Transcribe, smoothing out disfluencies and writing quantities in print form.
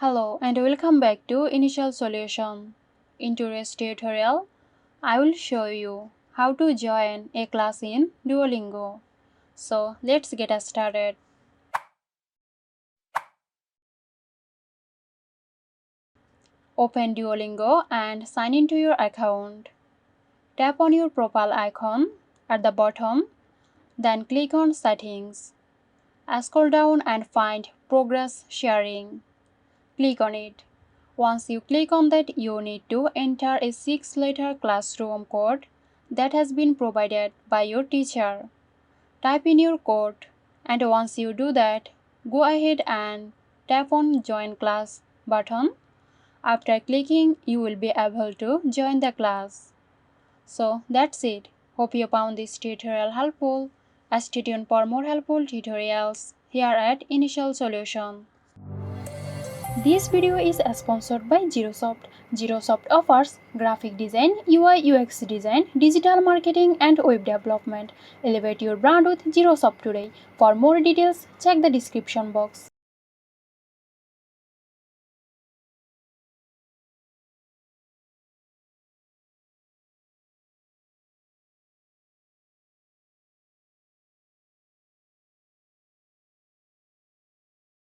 Hello and welcome back to Initial Solution. In today's tutorial, I will show you how to join a class in Duolingo. So let's get started. Open Duolingo and sign into your account. Tap on your profile icon at the bottom, then click on Settings. Scroll down and find Progress Sharing. Click on it. Once you click on that, you need to enter a 6-letter classroom code that has been provided by your teacher. Type in your code, and once you do that, go ahead and tap on Join Class button. After clicking, you will be able to join the class. So that's it. Hope you found this tutorial helpful. Stay tuned for more helpful tutorials here at Initial Solution. This video is sponsored by Girosoft. Girosoft offers graphic design, UI UX design, digital marketing and web development. Elevate your brand with Girosoft today. For more details, check the description box.